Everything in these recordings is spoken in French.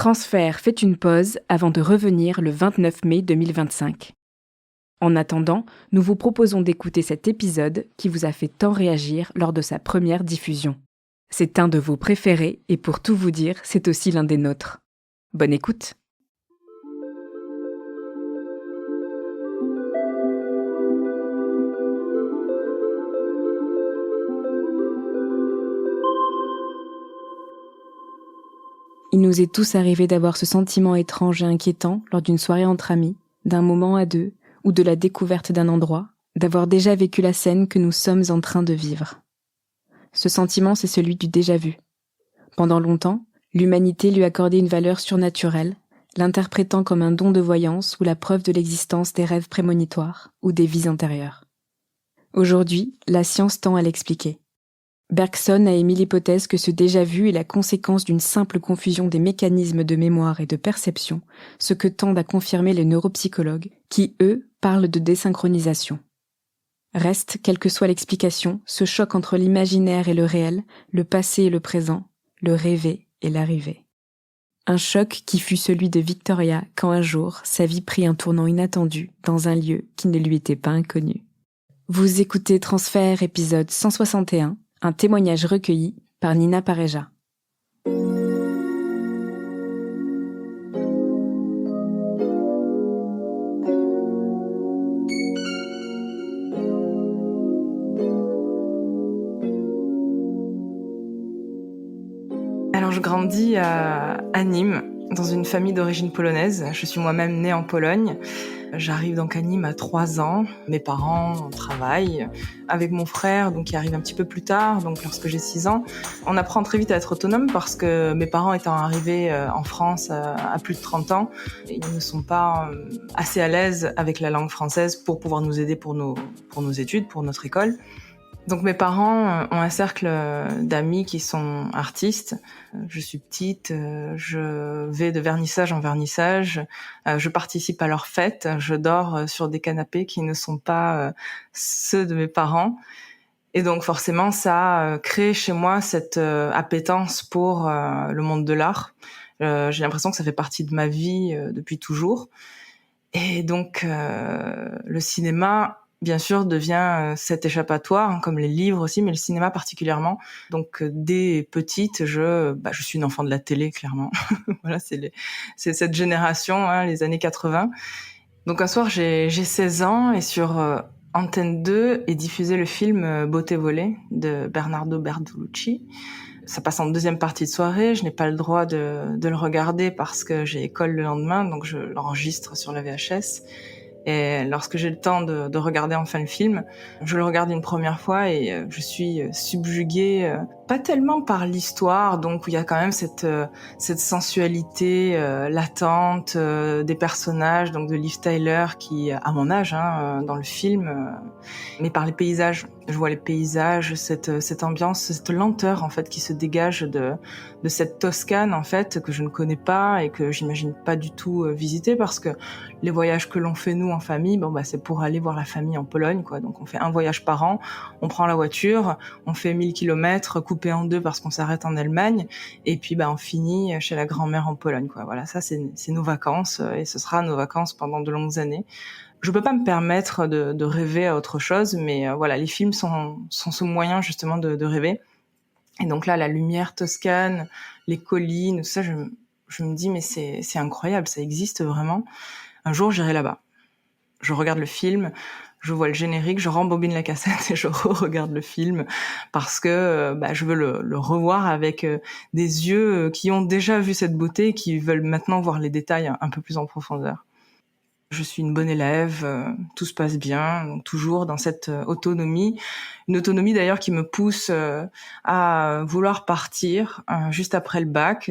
Transfert fait une pause avant de revenir le 29 mai 2025. En attendant, nous vous proposons d'écouter cet épisode qui vous a fait tant réagir lors de sa première diffusion. C'est un de vos préférés et pour tout vous dire, c'est aussi l'un des nôtres. Bonne écoute! Il nous est tous arrivé d'avoir ce sentiment étrange et inquiétant lors d'une soirée entre amis, d'un moment à deux, ou de la découverte d'un endroit, d'avoir déjà vécu la scène que nous sommes en train de vivre. Ce sentiment, c'est celui du déjà-vu. Pendant longtemps, l'humanité lui accordait une valeur surnaturelle, l'interprétant comme un don de voyance ou la preuve de l'existence des rêves prémonitoires ou des vies antérieures. Aujourd'hui, la science tend à l'expliquer. Bergson a émis l'hypothèse que ce déjà-vu est la conséquence d'une simple confusion des mécanismes de mémoire et de perception, ce que tendent à confirmer les neuropsychologues, qui, eux, parlent de désynchronisation. Reste, quelle que soit l'explication, ce choc entre l'imaginaire et le réel, le passé et le présent, le rêvé et l'arrivée. Un choc qui fut celui de Victoria quand un jour, sa vie prit un tournant inattendu dans un lieu qui ne lui était pas inconnu. Vous écoutez Transfert épisode 161, un témoignage recueilli par Nina Pareja. Alors, je grandis à Nîmes, dans une famille d'origine polonaise. Je suis moi-même née en Pologne. J'arrive donc à Nîmes à 3 ans. Mes parents travaillent avec mon frère, donc qui arrive un petit peu plus tard, donc lorsque j'ai 6 ans. On apprend très vite à être autonome parce que mes parents étant arrivés en France à plus de 30 ans, ils ne sont pas assez à l'aise avec la langue française pour pouvoir nous aider pour nos études, pour notre école. Donc mes parents ont un cercle d'amis qui sont artistes. Je suis petite, je vais de vernissage en vernissage, je participe à leurs fêtes, je dors sur des canapés qui ne sont pas ceux de mes parents. Et donc forcément ça crée chez moi cette appétence pour le monde de l'art. J'ai l'impression que ça fait partie de ma vie depuis toujours. Et donc le cinéma, bien sûr, devient cet échappatoire, comme les livres aussi, mais le cinéma particulièrement. Donc dès petite, je suis une enfant de la télé, clairement. Voilà, c'est cette génération, les années 80. Donc un soir, j'ai 16 ans et sur Antenne 2 est diffusé le film Beauté volée de Bernardo Bertolucci. Ça passe en deuxième partie de soirée, je n'ai pas le droit de le regarder parce que j'ai école le lendemain, donc je l'enregistre sur la VHS. Et lorsque j'ai le temps de regarder enfin le film, je le regarde une première fois et je suis subjuguée, pas tellement par l'histoire, donc où il y a quand même cette sensualité latente des personnages, donc de Liv Tyler qui, à mon âge, dans le film, mais par les paysages. Je vois les paysages, cette ambiance, cette lenteur en fait qui se dégage de cette Toscane en fait que je ne connais pas et que j'imagine pas du tout visiter parce que les voyages que l'on fait nous en famille, c'est pour aller voir la famille en Pologne quoi. Donc on fait un voyage par an, on prend la voiture, on fait 1000 kilomètres coupés en deux parce qu'on s'arrête en Allemagne et puis on finit chez la grand-mère en Pologne quoi. Voilà, ça c'est nos vacances et ce sera nos vacances pendant de longues années. Je peux pas me permettre de rêver à autre chose, mais voilà, les films sont ce moyen justement de rêver. Et donc là, la lumière toscane, les collines, tout ça, je me dis mais c'est incroyable, ça existe vraiment. Un jour, j'irai là-bas. Je regarde le film, je vois le générique, je rembobine la cassette et je regarde le film parce que je veux le revoir avec des yeux qui ont déjà vu cette beauté et qui veulent maintenant voir les détails un peu plus en profondeur. Je suis une bonne élève, tout se passe bien, donc toujours dans cette autonomie. Une autonomie d'ailleurs qui me pousse à vouloir partir juste après le bac.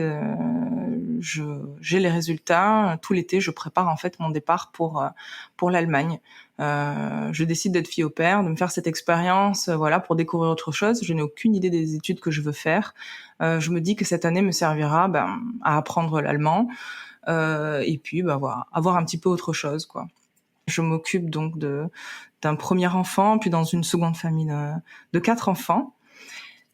J'ai les résultats. Tout l'été, je prépare en fait mon départ pour l'Allemagne. Je décide d'être fille au pair, de me faire cette expérience, pour découvrir autre chose. Je n'ai aucune idée des études que je veux faire. Je me dis que cette année me servira à apprendre l'allemand. Et puis avoir un petit peu autre chose quoi. Je m'occupe donc d'un premier enfant, puis dans une seconde famille de 4 enfants.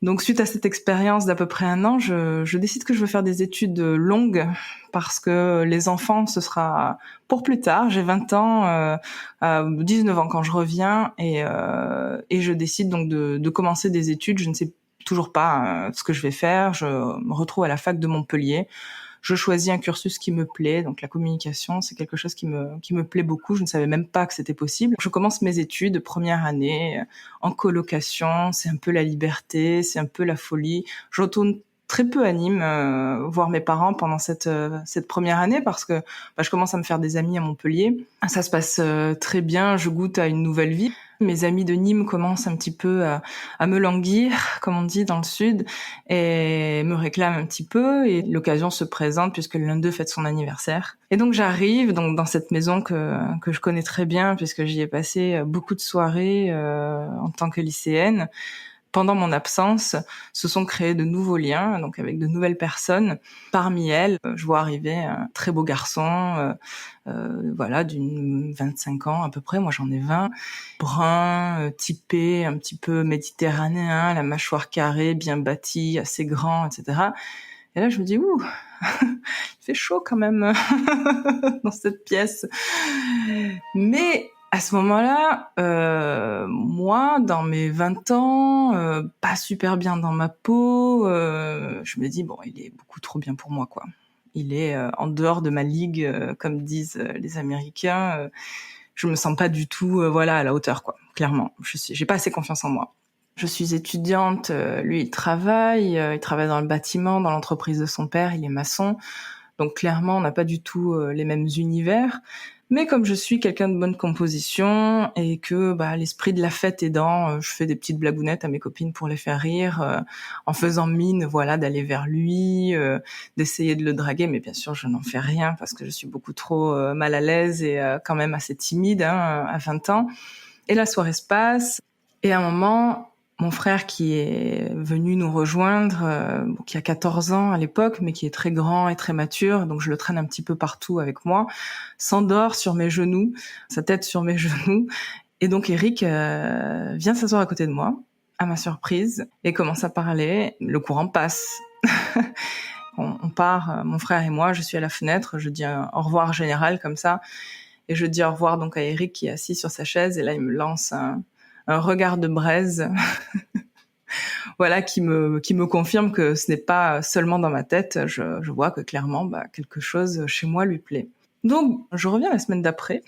Donc suite à cette expérience d'à peu près 1 an, je décide que je veux faire des études longues parce que les enfants, ce sera pour plus tard. J'ai 20 ans, 19 ans quand je reviens et je décide donc de commencer des études. Je ne sais toujours pas ce que je vais faire. Je me retrouve à la fac de Montpellier. Je choisis un cursus qui me plaît, donc la communication, c'est quelque chose qui me plaît beaucoup. Je ne savais même pas que c'était possible. Je commence mes études, première année, en colocation. C'est un peu la liberté, c'est un peu la folie. Je retourne très peu à Nîmes, voir mes parents pendant cette première année parce que je commence à me faire des amis à Montpellier. Ça se passe très bien, je goûte à une nouvelle vie. Mes amis de Nîmes commencent un petit peu à me languir, comme on dit dans le sud, et me réclament un petit peu, et l'occasion se présente puisque l'un d'eux fête son anniversaire. Et donc j'arrive dans cette maison que je connais très bien puisque j'y ai passé beaucoup de soirées en tant que lycéenne. Pendant mon absence, se sont créés de nouveaux liens, donc avec de nouvelles personnes. Parmi elles, je vois arriver un très beau garçon, d'une 25 ans à peu près, moi j'en ai 20, brun, typé, un petit peu méditerranéen, la mâchoire carrée, bien bâtie, assez grand, etc. Et là je me dis, ouh, il fait chaud quand même dans cette pièce. Mais à ce moment-là, moi, dans mes 20 ans, pas super bien dans ma peau, je me dis, bon, il est beaucoup trop bien pour moi, quoi. Il est en dehors de ma ligue, comme disent les Américains. Je me sens pas du tout, à la hauteur, quoi. Clairement, j'ai pas assez confiance en moi. Je suis étudiante, lui il travaille dans le bâtiment, dans l'entreprise de son père, il est maçon. Donc clairement, on n'a pas du tout les mêmes univers. Mais comme je suis quelqu'un de bonne composition et que l'esprit de la fête aidant, je fais des petites blagounettes à mes copines pour les faire rire, en faisant mine, d'aller vers lui, d'essayer de le draguer. Mais bien sûr, je n'en fais rien parce que je suis beaucoup trop mal à l'aise et quand même assez timide à 20 ans. Et la soirée se passe. Et à un moment, mon frère qui est venu nous rejoindre, qui a 14 ans à l'époque, mais qui est très grand et très mature, donc je le traîne un petit peu partout avec moi, s'endort sur mes genoux, sa tête sur mes genoux. Et donc Eric vient s'asseoir à côté de moi, à ma surprise, et commence à parler. Le courant passe. On part, mon frère et moi, je suis à la fenêtre, je dis un au revoir général comme ça, et je dis au revoir donc à Eric qui est assis sur sa chaise, et là il me lance un regard de braise qui me confirme que ce n'est pas seulement dans ma tête. Je vois que clairement quelque chose chez moi lui plaît. Donc je reviens la semaine d'après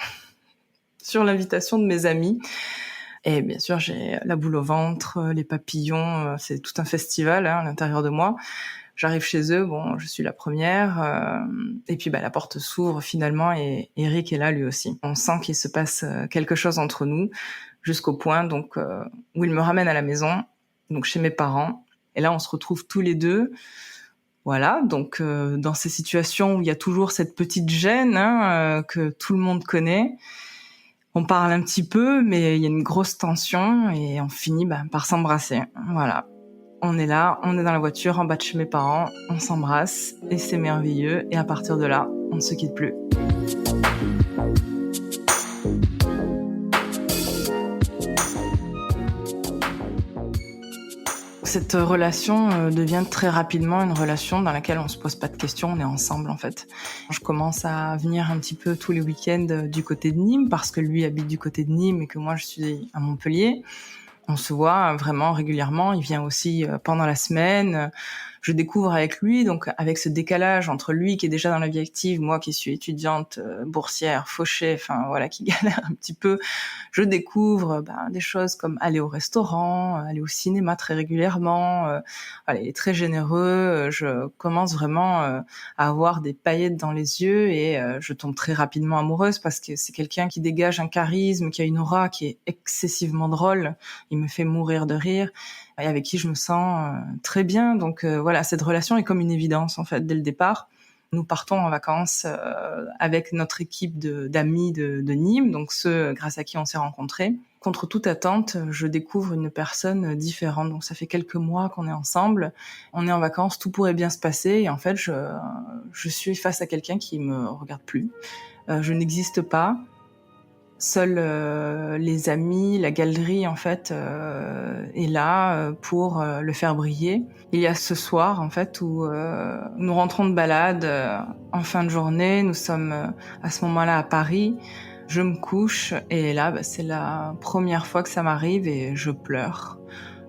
sur l'invitation de mes amis et bien sûr j'ai la boule au ventre, les papillons, c'est tout un festival à l'intérieur de moi. J'arrive chez eux, je suis la première, et puis la porte s'ouvre finalement et Eric est là lui aussi. On sent qu'il se passe quelque chose entre nous, jusqu'au point donc où il me ramène à la maison, donc chez mes parents. Et là, on se retrouve tous les deux. Voilà, donc dans ces situations où il y a toujours cette petite gêne que tout le monde connaît, on parle un petit peu, mais il y a une grosse tension et on finit par s'embrasser. Voilà. On est là, on est dans la voiture, en bas de chez mes parents, on s'embrasse et c'est merveilleux. Et à partir de là, on ne se quitte plus. Cette relation devient très rapidement une relation dans laquelle on se pose pas de questions, on est ensemble en fait. Je commence à venir un petit peu tous les week-ends du côté de Nîmes parce que lui habite du côté de Nîmes et que moi je suis à Montpellier. On se voit vraiment régulièrement, il vient aussi pendant la semaine. Je découvre avec lui, donc avec ce décalage entre lui qui est déjà dans la vie active, moi qui suis étudiante, boursière, fauchée, qui galère un petit peu, je découvre des choses comme aller au restaurant, aller au cinéma très régulièrement. Il est très généreux, je commence vraiment à avoir des paillettes dans les yeux et je tombe très rapidement amoureuse parce que c'est quelqu'un qui dégage un charisme, qui a une aura qui est excessivement drôle. Il me fait mourir de rire et avec qui je me sens très bien. Donc cette relation est comme une évidence en fait dès le départ. Nous partons en vacances avec notre équipe d'amis de Nîmes, donc ceux grâce à qui on s'est rencontrés. Contre toute attente, je découvre une personne différente. Donc ça fait quelques mois qu'on est ensemble. On est en vacances, tout pourrait bien se passer et en fait je suis face à quelqu'un qui me regarde plus. Je n'existe pas. Seuls les amis, la galerie en fait est là pour le faire briller. Il y a ce soir en fait où nous rentrons de balade en fin de journée. Nous sommes à ce moment-là à Paris. Je me couche et là, c'est la première fois que ça m'arrive et je pleure.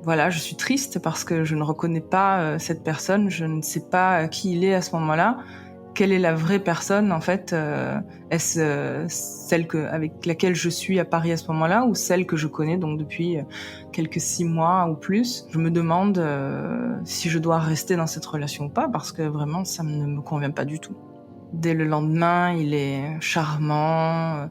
Voilà, je suis triste parce que je ne reconnais pas cette personne. Je ne sais pas qui il est à ce moment-là. Quelle est la vraie personne en fait Est-ce celle avec laquelle je suis à Paris à ce moment-là ou celle que je connais donc depuis quelques 6 mois ou plus? Je me demande si je dois rester dans cette relation ou pas parce que vraiment ça ne me convient pas du tout. Dès le lendemain, il est charmant.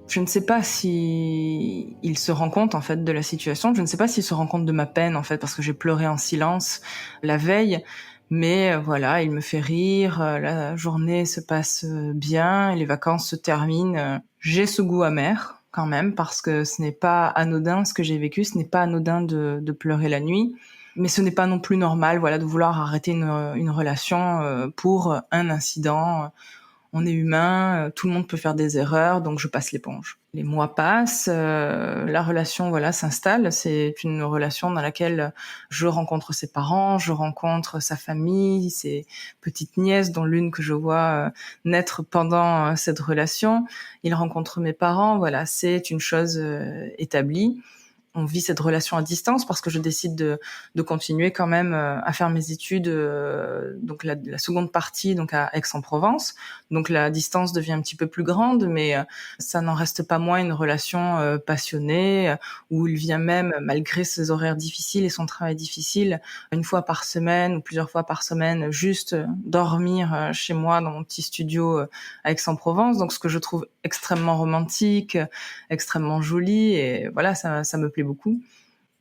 Je ne sais pas si il se rend compte en fait de la situation. Je ne sais pas s'il se rend compte de ma peine en fait parce que j'ai pleuré en silence la veille. Mais voilà, il me fait rire. La journée se passe bien et les vacances se terminent. J'ai ce goût amer quand même parce que ce n'est pas anodin ce que j'ai vécu. Ce n'est pas anodin de pleurer la nuit. Mais ce n'est pas non plus normal, voilà, de vouloir arrêter une relation pour un incident. On est humain, tout le monde peut faire des erreurs, donc je passe l'éponge. Les mois passent, la relation voilà s'installe. C'est une relation dans laquelle je rencontre ses parents, je rencontre sa famille, ses petites nièces, dont l'une que je vois naître pendant cette relation. Il rencontre mes parents, voilà, c'est une chose établie. On vit cette relation à distance parce que je décide de continuer quand même à faire mes études, donc la seconde partie donc à Aix-en-Provence. Donc la distance devient un petit peu plus grande, mais ça n'en reste pas moins une relation passionnée où il vient même, malgré ses horaires difficiles et son travail difficile, une fois par semaine ou plusieurs fois par semaine, juste dormir chez moi dans mon petit studio à Aix-en-Provence. Donc ce que je trouve extrêmement romantique, extrêmement joli et voilà, ça me plaît beaucoup.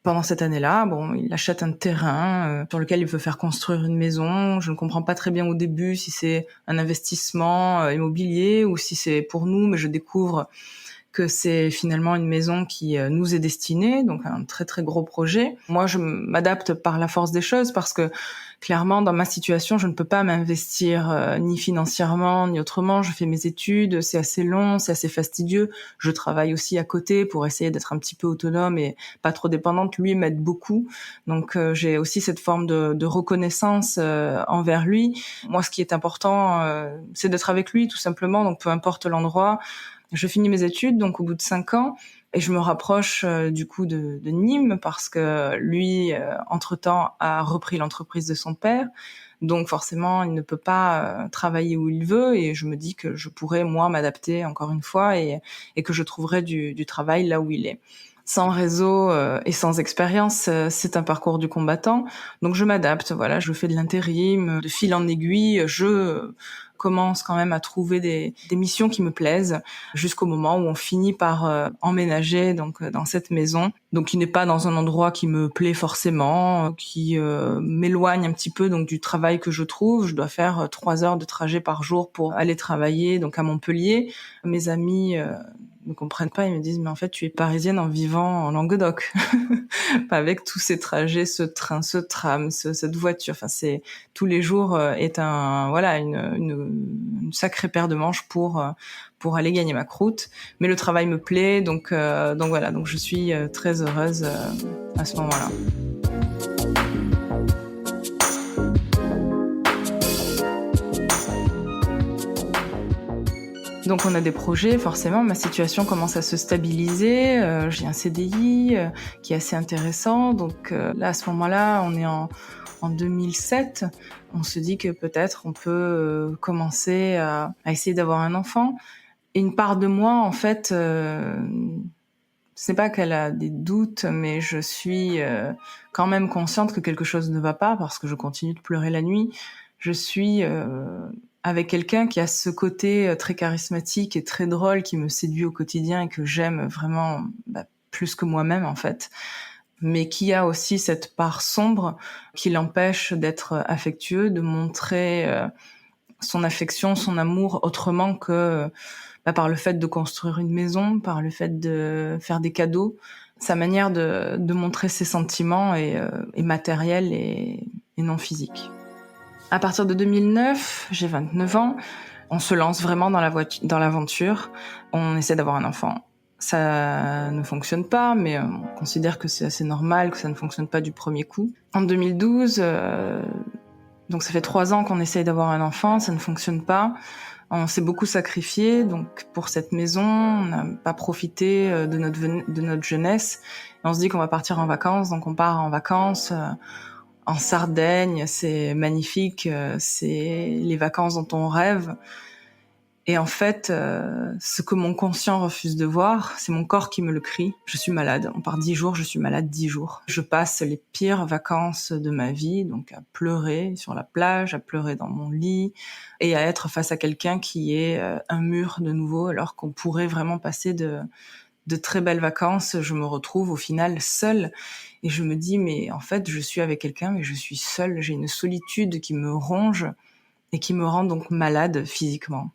Pendant cette année-là, il achète un terrain sur lequel il veut faire construire une maison. Je ne comprends pas très bien au début si c'est un investissement immobilier ou si c'est pour nous, mais je découvre que c'est finalement une maison qui nous est destinée, donc un très très gros projet. Moi, je m'adapte par la force des choses parce que clairement, dans ma situation, je ne peux pas m'investir ni financièrement ni autrement. Je fais mes études, c'est assez long, c'est assez fastidieux. Je travaille aussi à côté pour essayer d'être un petit peu autonome et pas trop dépendante. Lui m'aide beaucoup, donc j'ai aussi cette forme de reconnaissance envers lui. Moi, ce qui est important, c'est d'être avec lui, tout simplement. Donc, peu importe l'endroit. Je finis mes études, donc au bout de 5 ans, et je me rapproche du coup de Nîmes parce que lui, entre-temps, a repris l'entreprise de son père. Donc forcément, il ne peut pas travailler où il veut et je me dis que je pourrais, moi, m'adapter encore une fois et que je trouverai du travail là où il est. Sans réseau et sans expérience, c'est un parcours du combattant. Donc je m'adapte, voilà, je fais de l'intérim, de fil en aiguille, je commence quand même à trouver des missions qui me plaisent jusqu'au moment où on finit par emménager donc dans cette maison. Donc qui n'est pas dans un endroit qui me plaît forcément, qui m'éloigne un petit peu donc du travail que je trouve. Je dois faire 3 heures de trajet par jour pour aller travailler donc à Montpellier. Mes amis ne comprennent pas, ils me disent mais en fait tu es parisienne en vivant en Languedoc avec tous ces trajets, ce train, ce tram, cette voiture, enfin c'est tous les jours est une sacrée paire de manches pour aller gagner ma croûte, mais le travail me plaît donc voilà, donc je suis très heureuse à ce moment-là. Donc on a des projets, forcément, ma situation commence à se stabiliser, j'ai un CDI qui est assez intéressant, donc là à ce moment-là, on est en 2007, on se dit que peut-être on peut commencer à essayer d'avoir un enfant. Et une part de moi, en fait, ce n'est pas qu'elle a des doutes, mais je suis quand même consciente que quelque chose ne va pas parce que je continue de pleurer la nuit. Je suis avec quelqu'un qui a ce côté très charismatique et très drôle qui me séduit au quotidien et que j'aime vraiment plus que moi-même en fait, mais qui a aussi cette part sombre qui l'empêche d'être affectueux, de montrer son affection, son amour autrement que par le fait de construire une maison, par le fait de faire des cadeaux. Sa manière de montrer ses sentiments est matérielle et non physique. À partir de 2009, j'ai 29 ans, on se lance vraiment dans l'aventure. On essaie d'avoir un enfant. Ça ne fonctionne pas, mais on considère que c'est assez normal, que ça ne fonctionne pas du premier coup. En 2012, donc ça fait 3 ans qu'on essaye d'avoir un enfant, ça ne fonctionne pas. On s'est beaucoup sacrifié, donc pour cette maison, on n'a pas profité de notre jeunesse. Et on se dit qu'on va partir en vacances, donc on part en vacances en Sardaigne, c'est magnifique, c'est les vacances dont on rêve. Et en fait, ce que mon conscient refuse de voir, c'est mon corps qui me le crie. Je suis malade. On part 10 jours, je suis malade 10 jours. Je passe les pires vacances de ma vie, donc à pleurer sur la plage, à pleurer dans mon lit, et à être face à quelqu'un qui est un mur de nouveau, alors qu'on pourrait vraiment passer de très belles vacances. Je me retrouve au final seule. Et je me dis, mais en fait, je suis avec quelqu'un, mais je suis seule. J'ai une solitude qui me ronge et qui me rend donc malade physiquement.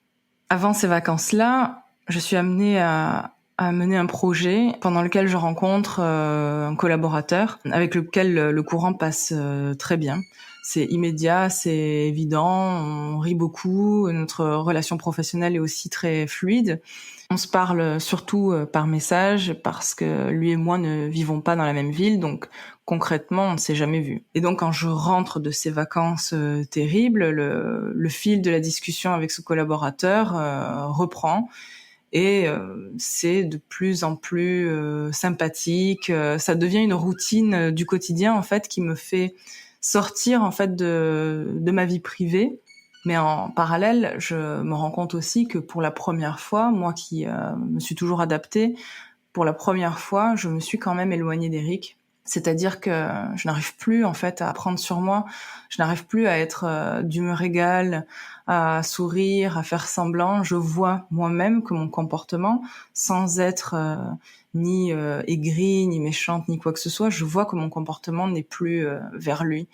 Avant ces vacances-là, je suis amenée à mener un projet pendant lequel je rencontre un collaborateur avec lequel le courant passe très bien. C'est immédiat, c'est évident, on rit beaucoup, notre relation professionnelle est aussi très fluide. On se parle surtout par message parce que lui et moi ne vivons pas dans la même ville, donc concrètement, on ne s'est jamais vu. Et donc, quand je rentre de ces vacances terribles, le fil de la discussion avec ce collaborateur reprend et c'est de plus en plus sympathique. Ça devient une routine du quotidien en fait qui me fait sortir en fait de ma vie privée. Mais en parallèle, je me rends compte aussi que pour la première fois, moi qui me suis toujours adaptée, pour la première fois, je me suis quand même éloignée d'Éric. C'est-à-dire que je n'arrive plus en fait à prendre sur moi, je n'arrive plus à être d'humeur égale, à sourire, à faire semblant. Je vois moi-même que mon comportement, sans être ni aigrie, ni méchante, ni quoi que ce soit, je vois que mon comportement n'est plus vers lui.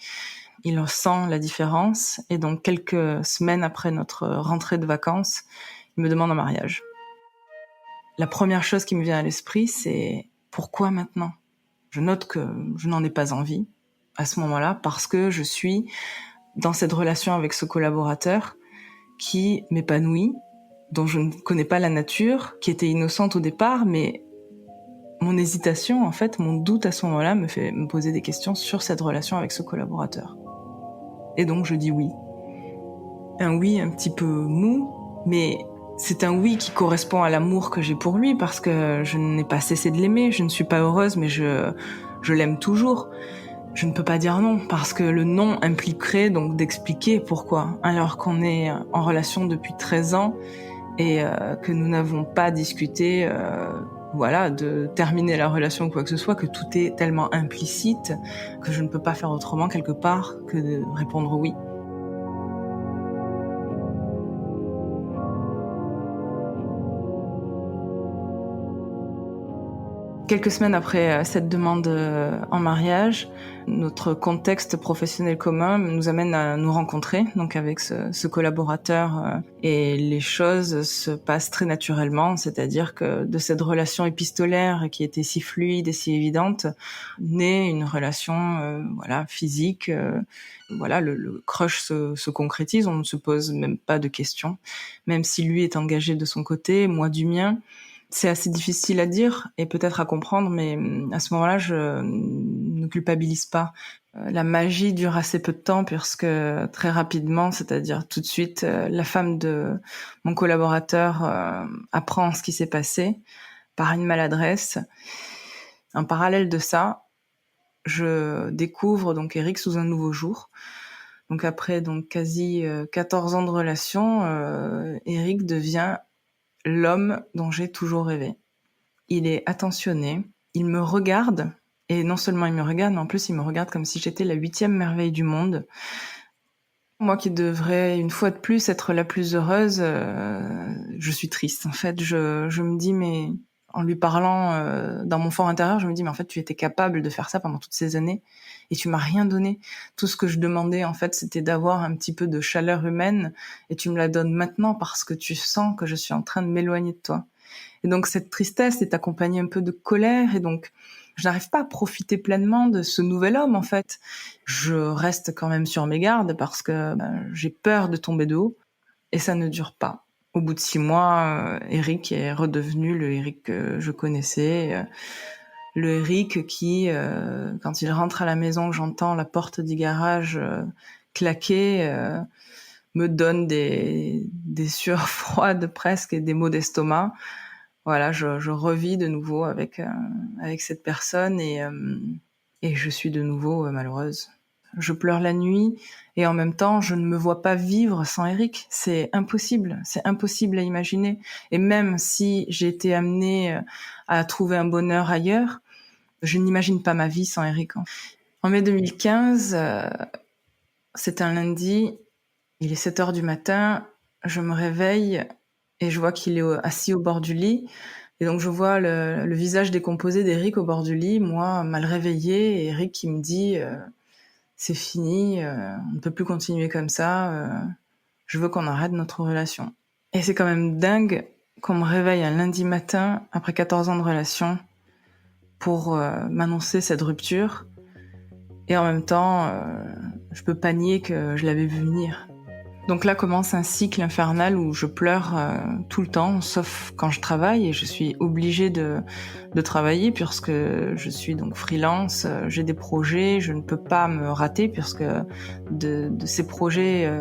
Il ressent la différence et donc quelques semaines après notre rentrée de vacances, il me demande en mariage. La première chose qui me vient à l'esprit, c'est pourquoi maintenant ? Je note que je n'en ai pas envie à ce moment-là parce que je suis dans cette relation avec ce collaborateur qui m'épanouit, dont je ne connais pas la nature, qui était innocente au départ, mais mon hésitation, en fait, mon doute à ce moment-là me fait me poser des questions sur cette relation avec ce collaborateur. Et donc je dis oui. Un oui un petit peu mou, mais c'est un oui qui correspond à l'amour que j'ai pour lui parce que je n'ai pas cessé de l'aimer, je ne suis pas heureuse mais je l'aime toujours. Je ne peux pas dire non parce que le non impliquerait donc d'expliquer pourquoi alors qu'on est en relation depuis 13 ans et que nous n'avons pas discuté de terminer la relation ou quoi que ce soit, que tout est tellement implicite que je ne peux pas faire autrement quelque part que de répondre oui. Quelques semaines après cette demande en mariage, notre contexte professionnel commun nous amène à nous rencontrer, donc avec ce collaborateur, et les choses se passent très naturellement, c'est-à-dire que de cette relation épistolaire qui était si fluide et si évidente, naît une relation physique. Le crush se concrétise, on ne se pose même pas de questions, même si lui est engagé de son côté, moi du mien. C'est assez difficile à dire et peut-être à comprendre, mais à ce moment-là, je ne culpabilise pas. La magie dure assez peu de temps puisque très rapidement, c'est-à-dire tout de suite, la femme de mon collaborateur apprend ce qui s'est passé par une maladresse. En parallèle de ça, je découvre donc Éric sous un nouveau jour. Donc après quasi 14 ans de relation, Éric devient l'homme dont j'ai toujours rêvé. Il est attentionné, il me regarde, et non seulement il me regarde, mais en plus il me regarde comme si j'étais la 8e merveille du monde. Moi qui devrais une fois de plus être la plus heureuse, je suis triste. En fait, je me dis, mais en lui parlant dans mon fort intérieur, je me dis, mais en fait tu étais capable de faire ça pendant toutes ces années et tu m'as rien donné. Tout ce que je demandais en fait, c'était d'avoir un petit peu de chaleur humaine et tu me la donnes maintenant parce que tu sens que je suis en train de m'éloigner de toi. Et donc cette tristesse est accompagnée un peu de colère et donc je n'arrive pas à profiter pleinement de ce nouvel homme en fait. Je reste quand même sur mes gardes parce que j'ai peur de tomber de haut et ça ne dure pas. Au bout de 6 mois, Eric est redevenu le Eric que je connaissais. Le Eric qui, quand il rentre à la maison, que j'entends la porte du garage claquer, me donne des sueurs froides presque et des maux d'estomac. Voilà, je revis de nouveau avec cette personne et je suis de nouveau malheureuse. Je pleure la nuit et en même temps, je ne me vois pas vivre sans Eric. C'est impossible à imaginer. Et même si j'ai été amenée à trouver un bonheur ailleurs, je n'imagine pas ma vie sans Eric. En mai 2015, c'est un lundi, il est 7h du matin, je me réveille et je vois qu'il est assis au bord du lit. Et donc je vois le visage décomposé d'Eric au bord du lit, moi mal réveillée, et Eric qui me dit c'est fini, on ne peut plus continuer comme ça, je veux qu'on arrête notre relation. Et c'est quand même dingue qu'on me réveille un lundi matin, après 14 ans de relation, pour m'annoncer cette rupture. Et en même temps, je peux pas nier que je l'avais vu venir. Donc là commence un cycle infernal où je pleure tout le temps, sauf quand je travaille, et je suis obligée de travailler puisque je suis donc freelance, j'ai des projets, je ne peux pas me rater puisque de ces projets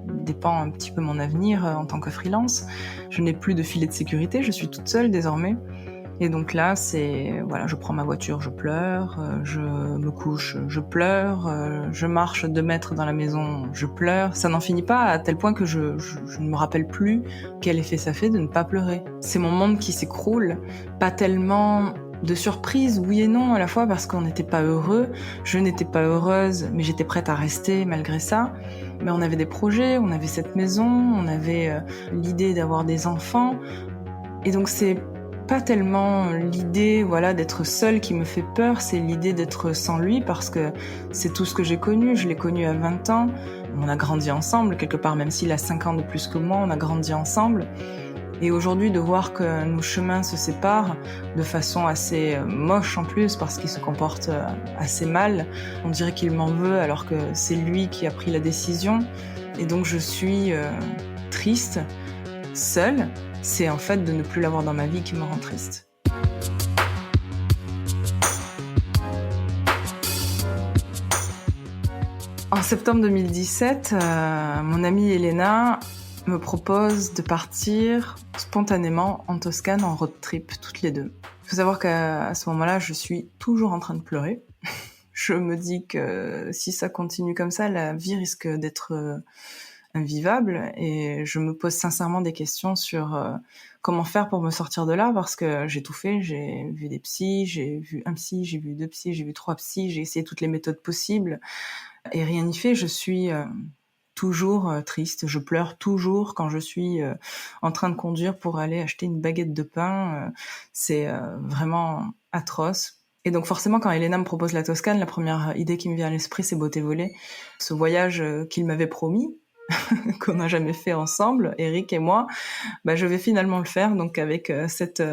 dépend un petit peu mon avenir en tant que freelance. Je n'ai plus de filet de sécurité, je suis toute seule désormais. Et donc là, je prends ma voiture, je pleure, je me couche, je pleure, je marche 2 mètres dans la maison, je pleure. Ça n'en finit pas à tel point que je ne me rappelle plus quel effet ça fait de ne pas pleurer. C'est mon monde qui s'écroule, pas tellement de surprise, oui et non à la fois, parce qu'on n'était pas heureux, je n'étais pas heureuse, mais j'étais prête à rester malgré ça. Mais on avait des projets, on avait cette maison, on avait l'idée d'avoir des enfants, et donc c'est pas tellement l'idée d'être seule qui me fait peur, c'est l'idée d'être sans lui parce que c'est tout ce que j'ai connu. Je l'ai connu à 20 ans, on a grandi ensemble quelque part, même s'il a 5 ans de plus que moi, on a grandi ensemble. Et aujourd'hui, de voir que nos chemins se séparent de façon assez moche en plus parce qu'il se comporte assez mal, on dirait qu'il m'en veut alors que c'est lui qui a pris la décision. Et donc je suis triste, seule. C'est en fait de ne plus l'avoir dans ma vie qui me rend triste. En septembre 2017, mon amie Elena me propose de partir spontanément en Toscane en road trip, toutes les deux. Il faut savoir qu'à ce moment-là, je suis toujours en train de pleurer. Je me dis que si ça continue comme ça, la vie risque d'être invivable, et je me pose sincèrement des questions sur comment faire pour me sortir de là, parce que j'ai tout fait, j'ai vu des psys, j'ai vu un psy, j'ai vu 2 psys, j'ai vu 3 psys, j'ai essayé toutes les méthodes possibles et rien n'y fait. Je suis toujours triste, je pleure toujours quand je suis en train de conduire pour aller acheter une baguette de pain, c'est vraiment atroce. Et donc forcément, quand Elena me propose la Toscane, la première idée qui me vient à l'esprit, c'est Beauté Volée, ce voyage qu'il m'avait promis, qu'on n'a jamais fait ensemble, Eric et moi, je vais finalement le faire, donc avec cette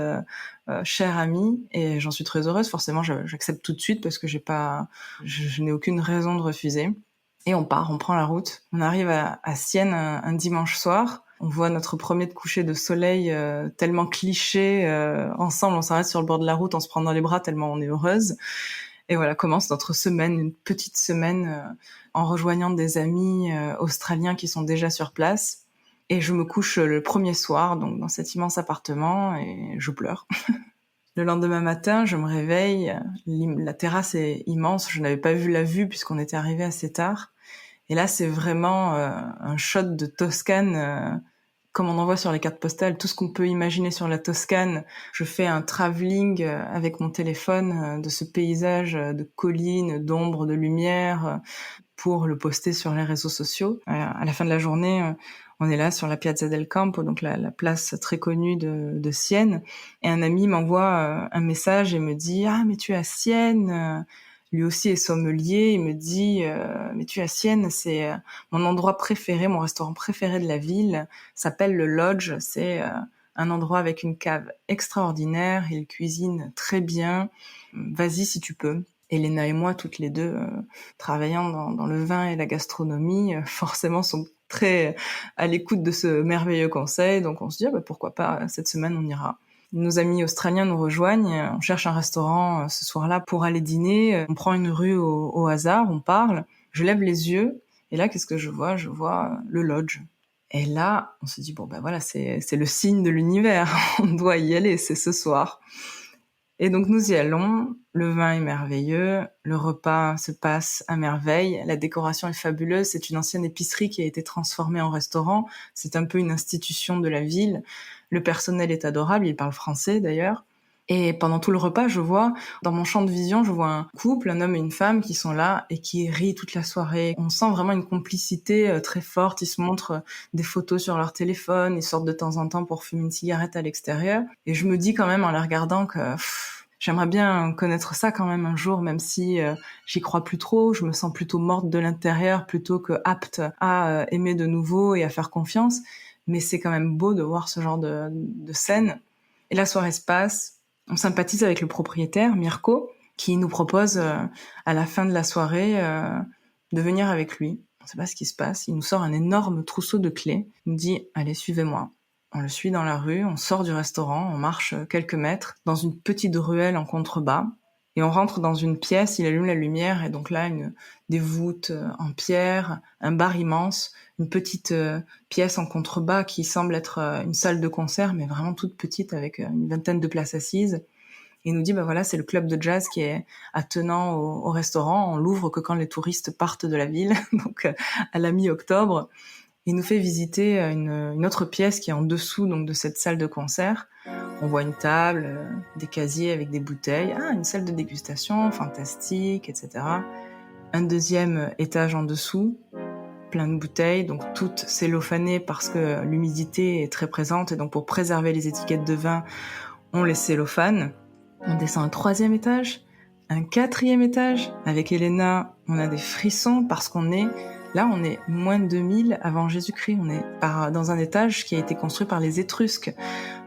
chère amie, et j'en suis très heureuse. Forcément, j'accepte tout de suite parce que je n'ai aucune raison de refuser. Et on prend la route. On arrive à Sienne un dimanche soir. On voit notre premier coucher de soleil tellement cliché. Ensemble, on s'arrête sur le bord de la route, on se prend dans les bras tellement on est heureuse. Et voilà, commence notre semaine, une petite semaine en rejoignant des amis australiens qui sont déjà sur place. Et je me couche le premier soir, donc dans cet immense appartement, et je pleure. Le lendemain matin, je me réveille, la terrasse est immense, je n'avais pas vu la vue puisqu'on était arrivé assez tard. Et là, c'est vraiment un shot de Toscane, comme on en voit sur les cartes postales, tout ce qu'on peut imaginer sur la Toscane. Je fais un travelling avec mon téléphone de ce paysage de collines, d'ombres, de lumière, pour le poster sur les réseaux sociaux. À la fin de la journée, on est là sur la Piazza del Campo, donc la place très connue de Sienne, et un ami m'envoie un message et me dit « Ah, mais tu es à Sienne !» Lui aussi est sommelier, il me dit « Mais tu es à Sienne, c'est mon endroit préféré, mon restaurant préféré de la ville, s'appelle le Lodge, c'est un endroit avec une cave extraordinaire, il cuisine très bien, vas-y si tu peux ». Elena et moi, toutes les deux, travaillant dans le vin et la gastronomie, forcément sont très à l'écoute de ce merveilleux conseil. Donc on se dit pourquoi pas, cette semaine on ira. Nos amis australiens nous rejoignent, on cherche un restaurant ce soir-là pour aller dîner. On prend une rue au hasard, on parle, je lève les yeux, et là qu'est-ce que je vois ? Je vois le lodge. Et là, on se dit voilà, c'est le signe de l'univers, on doit y aller, c'est ce soir. Et donc nous y allons, le vin est merveilleux, le repas se passe à merveille, la décoration est fabuleuse, c'est une ancienne épicerie qui a été transformée en restaurant, c'est un peu une institution de la ville, le personnel est adorable, il parle français d'ailleurs. Et pendant tout le repas, je vois, dans mon champ de vision, je vois un couple, un homme et une femme qui sont là et qui rient toute la soirée. On sent vraiment une complicité très forte. Ils se montrent des photos sur leur téléphone, ils sortent de temps en temps pour fumer une cigarette à l'extérieur. Et je me dis quand même en les regardant que j'aimerais bien connaître ça quand même un jour, même si j'y crois plus trop. Je me sens plutôt morte de l'intérieur plutôt que apte à aimer de nouveau et à faire confiance. Mais c'est quand même beau de voir ce genre de scène. Et la soirée se passe. On sympathise avec le propriétaire, Mirko, qui nous propose à la fin de la soirée de venir avec lui. On ne sait pas ce qui se passe. Il nous sort un énorme trousseau de clés. Il nous dit « Allez, suivez-moi ». On le suit dans la rue, on sort du restaurant, on marche quelques mètres dans une petite ruelle en contrebas. Et on rentre dans une pièce, il allume la lumière, et donc là, des voûtes en pierre, un bar immense, une petite pièce en contrebas qui semble être une salle de concert, mais vraiment toute petite, avec une vingtaine de places assises. Et il nous dit, voilà, c'est le club de jazz qui est attenant au restaurant. On l'ouvre que quand les touristes partent de la ville, donc à la mi-octobre. Il nous fait visiter une autre pièce qui est en dessous donc de cette salle de concert. On voit une table, des casiers avec des bouteilles, une salle de dégustation, fantastique, etc. Un deuxième étage en dessous, plein de bouteilles, donc toutes cellophanées parce que l'humidité est très présente, et donc pour préserver les étiquettes de vin, on les cellophane. On descend un troisième étage, un quatrième étage. Avec Elena, on a des frissons parce qu'on est moins de 2000 avant Jésus-Christ. On est dans un étage qui a été construit par les Étrusques.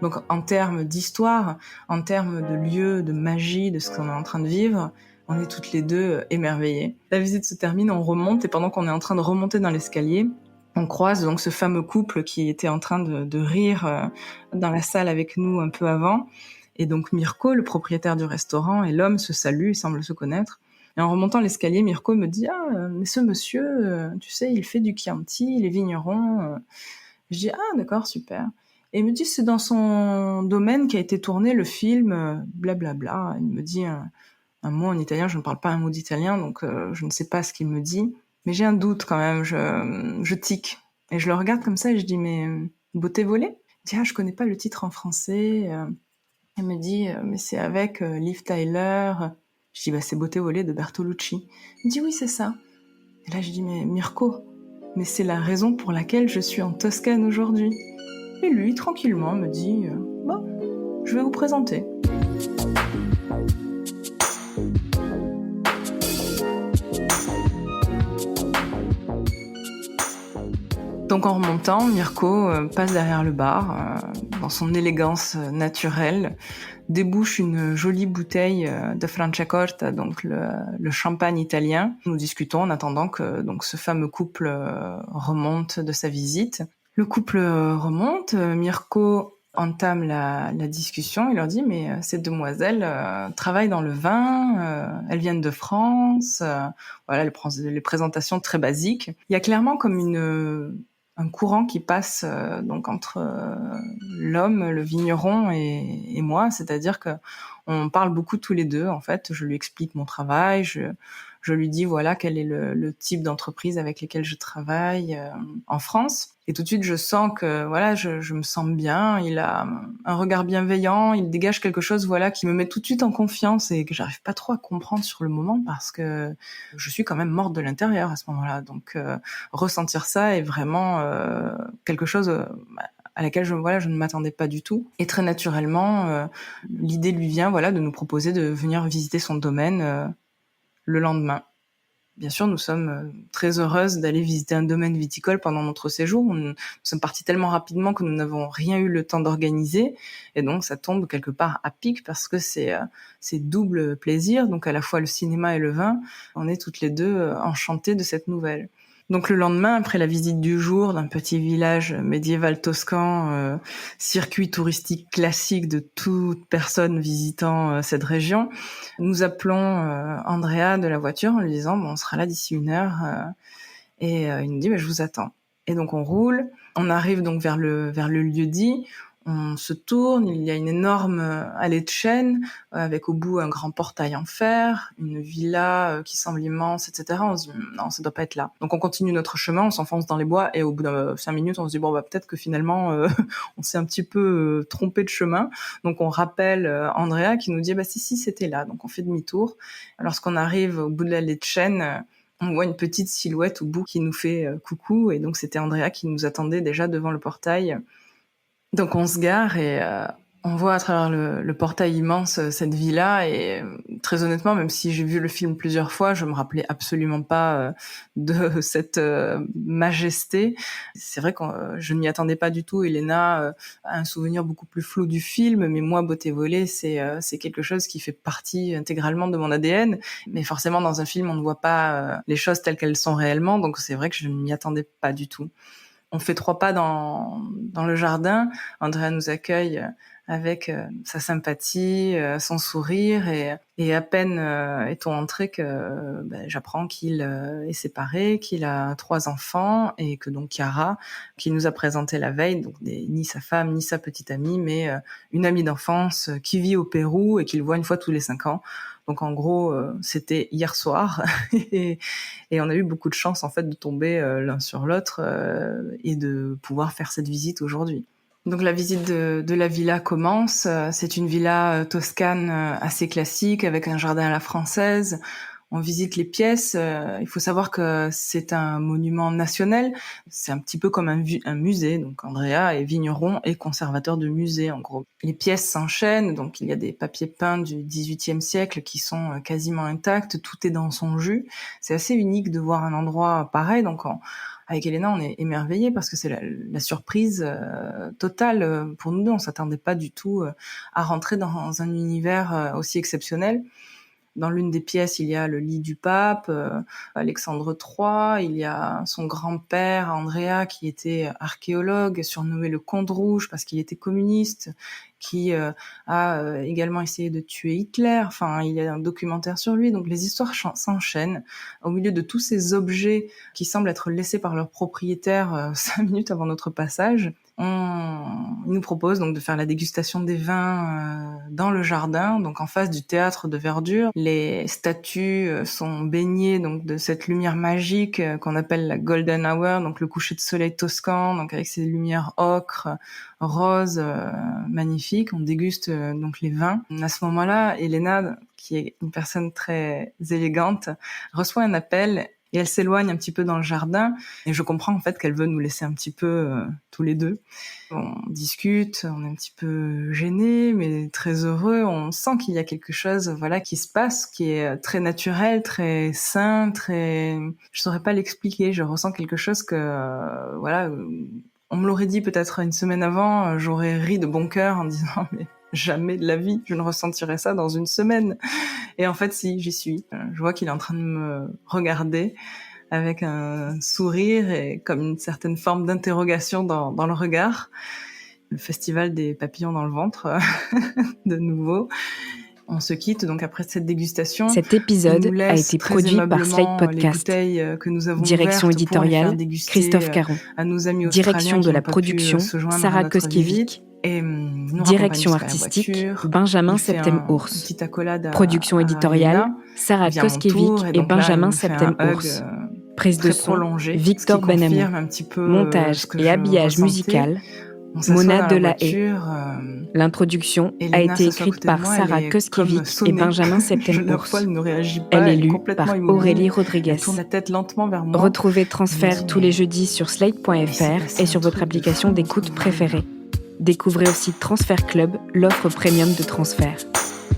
Donc en termes d'histoire, en termes de lieu, de magie, de ce qu'on est en train de vivre, on est toutes les deux émerveillées. La visite se termine, on remonte, et pendant qu'on est en train de remonter dans l'escalier, on croise donc ce fameux couple qui était en train de rire dans la salle avec nous un peu avant. Et donc Mirko, le propriétaire du restaurant, et l'homme se saluent, ils semblent se connaître. Et en remontant l'escalier, Mirko me dit « mais ce monsieur, tu sais, il fait du Chianti, il est vigneron. » Je dis « Ah, d'accord, super. » Et il me dit « C'est dans son domaine qu'a été tourné le film, blablabla. » Il me dit un mot en italien, je ne parle pas un mot d'italien, donc je ne sais pas ce qu'il me dit. Mais j'ai un doute quand même, je tique. Et je le regarde comme ça et je dis « Mais beauté volée ?» Il dit « Ah, je connais pas le titre en français. » Il me dit « Mais c'est avec Liv Tyler. » Je dis « C'est Beauté volée de Bertolucci. » Il me dit « Oui, c'est ça. » Et là, je dis « Mais Mirko, mais c'est la raison pour laquelle je suis en Toscane aujourd'hui. » Et lui, tranquillement, me dit « Bon, je vais vous présenter. » Donc en remontant, Mirko passe derrière le bar, dans son élégance naturelle, débouche une jolie bouteille de Franciacorta, donc le champagne italien. Nous discutons en attendant que donc ce fameux couple remonte de sa visite. Le couple remonte, Mirko entame la discussion, il leur dit « Mais ces demoiselles travaillent dans le vin, elles viennent de France. » Voilà, les présentations très basiques. Il y a clairement comme un courant qui passe donc entre l'homme, le vigneron et moi, c'est-à-dire que on parle beaucoup tous les deux. En fait, je lui explique mon travail, je lui dis voilà quel est le type d'entreprise avec lesquelles je travaille en France. Et tout de suite, je sens que voilà, je me sens bien. Il a un regard bienveillant, il dégage quelque chose voilà qui me met tout de suite en confiance et que j'arrive pas trop à comprendre sur le moment parce que je suis quand même morte de l'intérieur à ce moment-là. Donc ressentir ça est vraiment quelque chose à laquelle je ne m'attendais pas du tout. Et très naturellement, l'idée lui vient de nous proposer de venir visiter son domaine le lendemain. Bien sûr, nous sommes très heureuses d'aller visiter un domaine viticole pendant notre séjour. Nous sommes partis tellement rapidement que nous n'avons rien eu le temps d'organiser. Et donc, ça tombe quelque part à pic parce que c'est double plaisir. Donc, à la fois le cinéma et le vin. On est toutes les deux enchantées de cette nouvelle. Donc le lendemain, après la visite du jour d'un petit village médiéval toscan, circuit touristique classique de toute personne visitant cette région, nous appelons Andrea de la voiture en lui disant on sera là d'ici 1 heure, et il nous dit je vous attends. Et donc on roule, on arrive donc vers le lieu dit. On se tourne, il y a une énorme allée de chêne avec au bout un grand portail en fer, une villa qui semble immense, etc. On se dit non, ça doit pas être là. Donc on continue notre chemin, on s'enfonce dans les bois et au bout de 5 minutes, on se dit peut-être que finalement on s'est un petit peu trompé de chemin. Donc on rappelle Andrea qui nous dit si c'était là. Donc on fait demi-tour. Lorsqu'on arrive au bout de l'allée de chêne, on voit une petite silhouette au bout qui nous fait coucou, et donc c'était Andrea qui nous attendait déjà devant le portail. Donc on se gare et on voit à travers le portail immense cette villa, et très honnêtement, même si j'ai vu le film plusieurs fois, je me rappelais absolument pas de cette majesté. C'est vrai que je ne m'y attendais pas du tout. Elena a un souvenir beaucoup plus flou du film, mais moi, Beauté volée, c'est quelque chose qui fait partie intégralement de mon ADN. Mais forcément, dans un film, on ne voit pas les choses telles qu'elles sont réellement, donc c'est vrai que je ne m'y attendais pas du tout. On fait 3 pas dans le jardin. Andrea nous accueille avec sa sympathie, son sourire, et à peine est-on entré que j'apprends qu'il est séparé, qu'il a 3 enfants, et que donc Chiara, qui nous a présenté la veille, donc ni sa femme ni sa petite amie, mais une amie d'enfance qui vit au Pérou et qu'il voit 1 fois tous les 5 ans. Donc en gros, c'était hier soir et on a eu beaucoup de chance en fait de tomber l'un sur l'autre et de pouvoir faire cette visite aujourd'hui. Donc la visite de la villa commence. C'est une villa toscane assez classique avec un jardin à la française. On visite les pièces. Il faut savoir que c'est un monument national. C'est un petit peu comme un musée. Donc Andrea est vigneron et conservateur de musée, en gros. Les pièces s'enchaînent. Donc il y a des papiers peints du XVIIIe siècle qui sont quasiment intacts. Tout est dans son jus. C'est assez unique de voir un endroit pareil. Donc avec Elena, on est émerveillés parce que c'est la surprise totale pour nous deux. On s'attendait pas du tout à rentrer dans un univers aussi exceptionnel. Dans l'une des pièces, il y a le lit du pape, Alexandre III. Il y a son grand-père, Andrea, qui était archéologue, surnommé le Comte Rouge parce qu'il était communiste, qui a également essayé de tuer Hitler. Enfin, il y a un documentaire sur lui. Donc les histoires s'enchaînent au milieu de tous ces objets qui semblent être laissés par leurs propriétaires 5 minutes avant notre passage. Il nous propose donc de faire la dégustation des vins dans le jardin, donc en face du théâtre de verdure. Les statues sont baignées donc de cette lumière magique qu'on appelle la golden hour, donc le coucher de soleil toscan, donc avec ces lumières ocre, rose, magnifiques. On déguste donc les vins. À ce moment-là, Elena, qui est une personne très élégante, reçoit un appel. Et elle s'éloigne un petit peu dans le jardin, et je comprends en fait qu'elle veut nous laisser un petit peu tous les deux. On discute, on est un petit peu gênés, mais très heureux. On sent qu'il y a quelque chose, qui se passe, qui est très naturel, très sain, je saurais pas l'expliquer. Je ressens quelque chose que, on me l'aurait dit peut-être 1 semaine avant, j'aurais ri de bon cœur en disant mais jamais de la vie, je ne ressentirais ça dans 1 semaine. Et en fait, si, j'y suis. Je vois qu'il est en train de me regarder avec un sourire et comme une certaine forme d'interrogation dans le regard. Le festival des papillons dans le ventre, de nouveau. On se quitte donc après cette dégustation. Cet épisode a été produit par Slate Podcast. Direction éditoriale, Christophe Caron. Direction de la production, Sarah Koskiewicz. Direction artistique, Benjamin Septem-Ours. Production éditoriale, Sarah Koskiewicz et Benjamin Septem-Ours. Prise de son, Victor Benamou. Montage et habillage musical, Mona Delahaye. L'introduction a été écrite par Sarah Koskiewicz et Benjamin Septem-Ours. Elle est lue par Aurélie Rodriguez. Retrouvez Transfert tous les jeudis sur slate.fr et sur votre application d'écoute préférée. Découvrez aussi Transfert Club, l'offre premium de Transfert.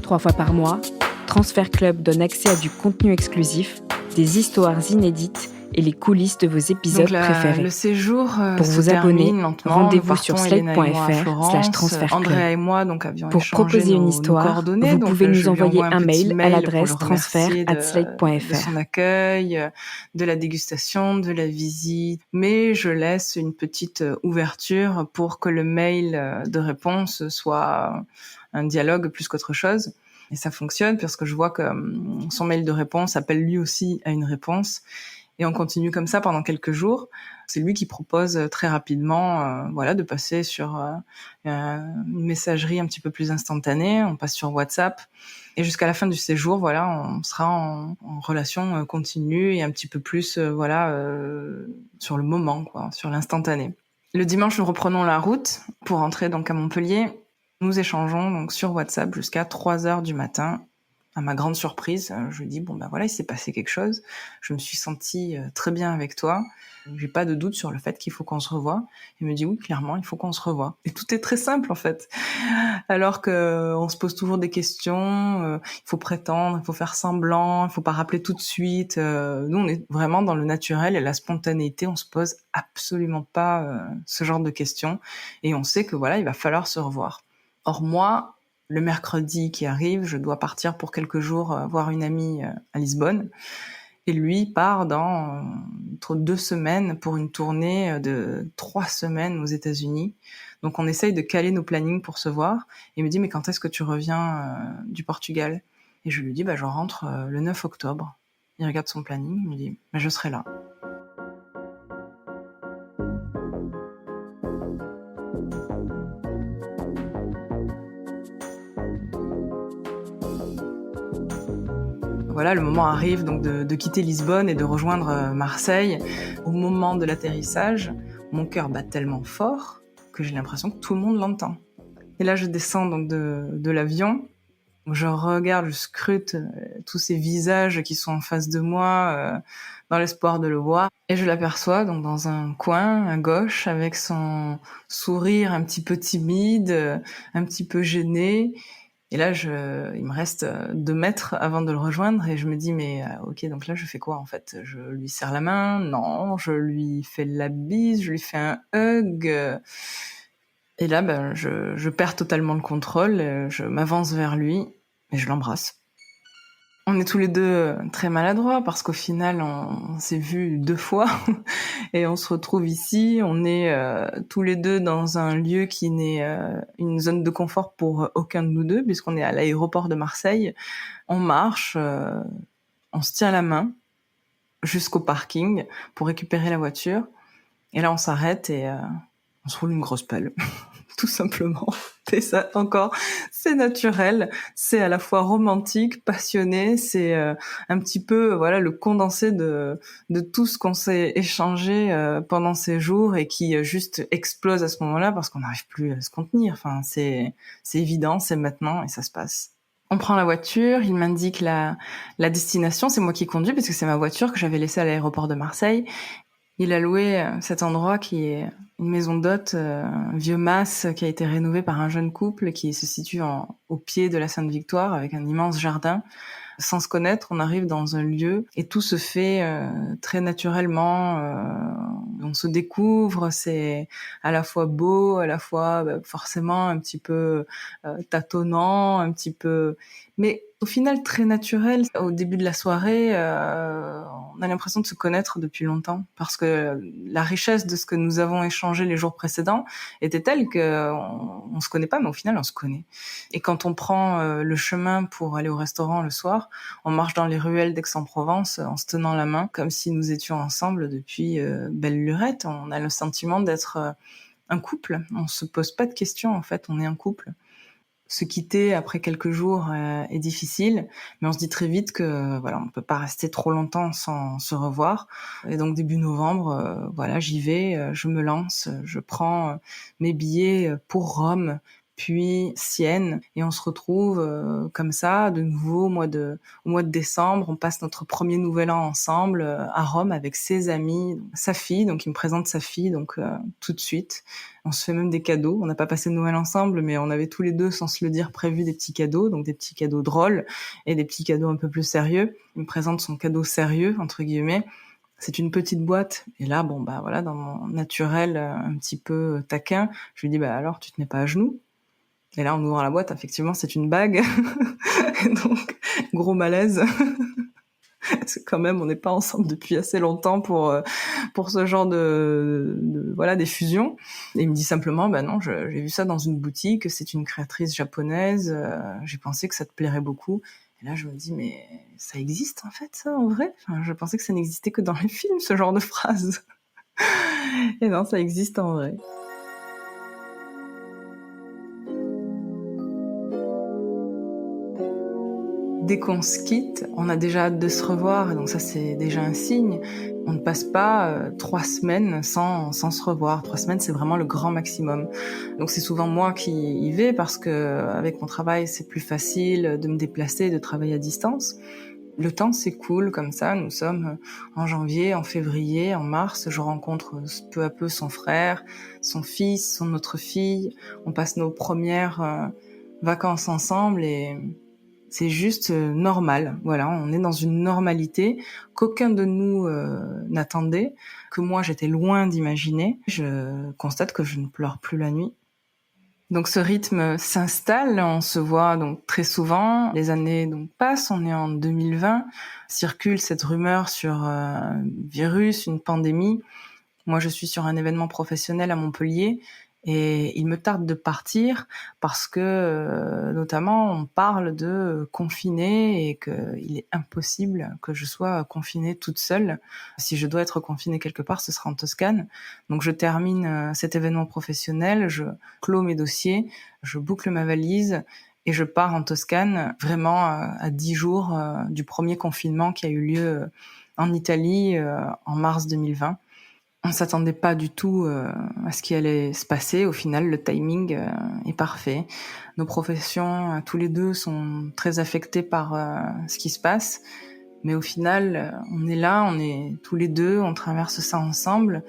3 fois par mois, Transfert Club donne accès à du contenu exclusif, des histoires inédites et les coulisses de vos épisodes préférés. Le séjour pour se vous abonner, termine lentement. rendez-vous sur slate.fr/transfert. Andrea et moi donc avions Pour échangé proposer une nos histoire, coordonnées. vous Donc, pouvez je nous lui envoyer envoie un petit mail à pour l'adresse le remercier de transfert@slate.fr. son accueil, de la dégustation, de la visite. Mais je laisse une petite ouverture pour que le mail de réponse soit un dialogue plus qu'autre chose. Et ça fonctionne parce que je vois que son mail de réponse appelle lui aussi à une réponse. Et on continue comme ça pendant quelques jours. C'est lui qui propose très rapidement de passer sur une messagerie un petit peu plus instantanée. On passe sur WhatsApp. Et jusqu'à la fin du séjour, on sera en relation continue et un petit peu plus sur le moment, sur l'instantané. Le dimanche, nous reprenons la route pour rentrer donc à Montpellier. Nous échangeons donc sur WhatsApp jusqu'à 3h du matin. À ma grande surprise, je lui dis il s'est passé quelque chose. Je me suis sentie très bien avec toi. J'ai pas de doute sur le fait qu'il faut qu'on se revoie. Il me dit oui, clairement, il faut qu'on se revoie. Et tout est très simple en fait. Alors que on se pose toujours des questions, il faut prétendre, il faut faire semblant, il faut pas rappeler tout de suite. Nous, on est vraiment dans le naturel et la spontanéité. On se pose absolument pas ce genre de questions. Et on sait que il va falloir se revoir. Or moi, le mercredi qui arrive, je dois partir pour quelques jours voir une amie à Lisbonne. Et lui part dans 2 semaines pour une tournée de 3 semaines aux États-Unis. Donc on essaye de caler nos plannings pour se voir. Il me dit, mais quand est-ce que tu reviens du Portugal ? Et je lui dis, je rentre le 9 octobre. Il regarde son planning, il me dit, je serai là. Le moment arrive donc de quitter Lisbonne et de rejoindre Marseille. Au moment de l'atterrissage, mon cœur bat tellement fort que j'ai l'impression que tout le monde l'entend. Et là, je descends donc de l'avion. Je regarde, je scrute tous ces visages qui sont en face de moi dans l'espoir de le voir. Et je l'aperçois donc dans un coin à gauche avec son sourire un petit peu timide, un petit peu gêné. Et là, il me reste 2 mètres avant de le rejoindre et je me dis ok, donc là je fais quoi en fait ? Je lui serre la main ? Non, je lui fais la bise, je lui fais un hug. Et là, je perds totalement le contrôle, je m'avance vers lui et je l'embrasse. On est tous les deux très maladroits parce qu'au final, on s'est vus 2 fois et on se retrouve ici. On est tous les deux dans un lieu qui n'est une zone de confort pour aucun de nous deux puisqu'on est à l'aéroport de Marseille. On marche, on se tient la main jusqu'au parking pour récupérer la voiture. Et là, on s'arrête et on se roule une grosse pelle. Tout simplement. Et ça, encore, c'est naturel, c'est à la fois romantique, passionné, c'est un petit peu le condensé de tout ce qu'on s'est échangé pendant ces jours et qui juste explose à ce moment-là parce qu'on n'arrive plus à se contenir. Enfin, c'est évident, c'est maintenant et ça se passe. On prend la voiture, il m'indique la destination, c'est moi qui conduis parce que c'est ma voiture que j'avais laissée à l'aéroport de Marseille. Il a loué cet endroit qui est une maison d'hôtes, un vieux mas qui a été rénové par un jeune couple qui se situe au pied de la Sainte-Victoire avec un immense jardin. Sans se connaître, on arrive dans un lieu et tout se fait très naturellement. On se découvre, c'est à la fois beau, à la fois forcément un petit peu tâtonnant, un petit peu... Mais au final, très naturel. Au début de la soirée, on a l'impression de se connaître depuis longtemps parce que la richesse de ce que nous avons échangé les jours précédents était telle qu'on se connaît pas, mais au final, on se connaît. Et quand on prend le chemin pour aller au restaurant le soir, on marche dans les ruelles d'Aix-en-Provence en se tenant la main, comme si nous étions ensemble depuis belle lurette. On a le sentiment d'être un couple. On se pose pas de questions, en fait, on est un couple. Se quitter après quelques jours est difficile, mais on se dit très vite que on peut pas rester trop longtemps sans se revoir. Et donc début novembre, j'y vais, je me lance, je prends mes billets pour Rome, puis Sienne, et on se retrouve comme ça de nouveau au mois de décembre. On passe notre premier nouvel an ensemble à Rome avec ses amis, sa fille, donc il me présente sa fille donc tout de suite. On se fait même des cadeaux. On n'a pas passé Noël ensemble, mais on avait tous les deux, sans se le dire, prévu des petits cadeaux, donc des petits cadeaux drôles et des petits cadeaux un peu plus sérieux. Il me présente son cadeau sérieux, entre guillemets, C'est une petite boîte. Et là, voilà, dans mon naturel un petit peu taquin, je lui dis, alors, tu te mets pas à genoux? Et là, on ouvre la boîte, effectivement, c'est une bague. Et donc, gros malaise. Parce que quand même, on n'est pas ensemble depuis assez longtemps pour ce genre d'effusion. Et il me dit simplement, non, j'ai vu ça dans une boutique, c'est une créatrice japonaise, j'ai pensé que ça te plairait beaucoup. Et là, je me dis, mais ça existe en fait, ça, en vrai? Enfin, je pensais que ça n'existait que dans les films, ce genre de phrase. Et non, ça existe en vrai. Dès qu'on se quitte, on a déjà hâte de se revoir, et donc ça, c'est déjà un signe. On ne passe pas 3 semaines sans se revoir. 3 semaines, c'est vraiment le grand maximum. Donc c'est souvent moi qui y vais, parce que avec mon travail, c'est plus facile de me déplacer, de travailler à distance. Le temps s'écoule comme ça. Nous sommes en janvier, en février, en mars. Je rencontre peu à peu son frère, son fils, son autre fille. On passe nos premières vacances ensemble, et c'est juste normal. Voilà, on est dans une normalité qu'aucun de nous n'attendait, que moi j'étais loin d'imaginer. Je constate que je ne pleure plus la nuit. Donc ce rythme s'installe, on se voit donc très souvent. Les années donc passent, on est en 2020, circule cette rumeur sur un virus, une pandémie. Moi, je suis sur un événement professionnel à Montpellier, et il me tarde de partir parce que, notamment, on parle de confiner, et qu'il est impossible que je sois confinée toute seule. Si je dois être confinée quelque part, ce sera en Toscane. Donc je termine cet événement professionnel, je clôt mes dossiers, je boucle ma valise et je pars en Toscane, vraiment à 10 jours du premier confinement qui a eu lieu en Italie en mars 2020. On s'attendait pas du tout à ce qui allait se passer. Au final, le timing est parfait. Nos professions, tous les deux, sont très affectées par ce qui se passe. Mais au final, on est là, on est tous les deux, on traverse ça ensemble.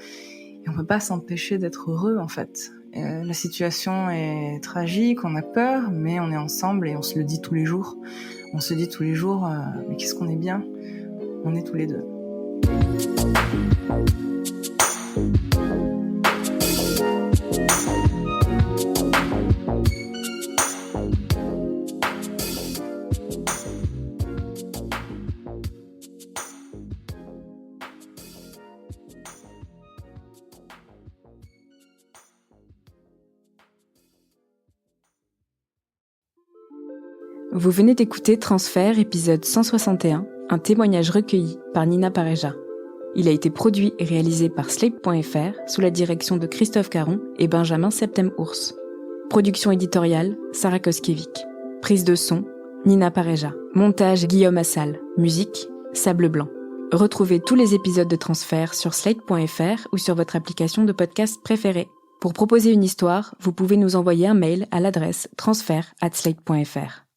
Et on peut pas s'empêcher d'être heureux, en fait. La situation est tragique, on a peur, mais on est ensemble et on se le dit tous les jours. On se dit tous les jours, mais qu'est-ce qu'on est bien. On est tous les deux. Vous venez d'écouter Transfert, épisode 161, un témoignage recueilli par Nina Pareja. Il a été produit et réalisé par Slate.fr sous la direction de Christophe Caron et Benjamin Septem-Ours. Production éditoriale, Sarah Koskiewicz. Prise de son, Nina Pareja. Montage, Guillaume Assal. Musique, Sable Blanc. Retrouvez tous les épisodes de Transfert sur Slate.fr ou sur votre application de podcast préférée. Pour proposer une histoire, vous pouvez nous envoyer un mail à l'adresse transfert@slate.fr.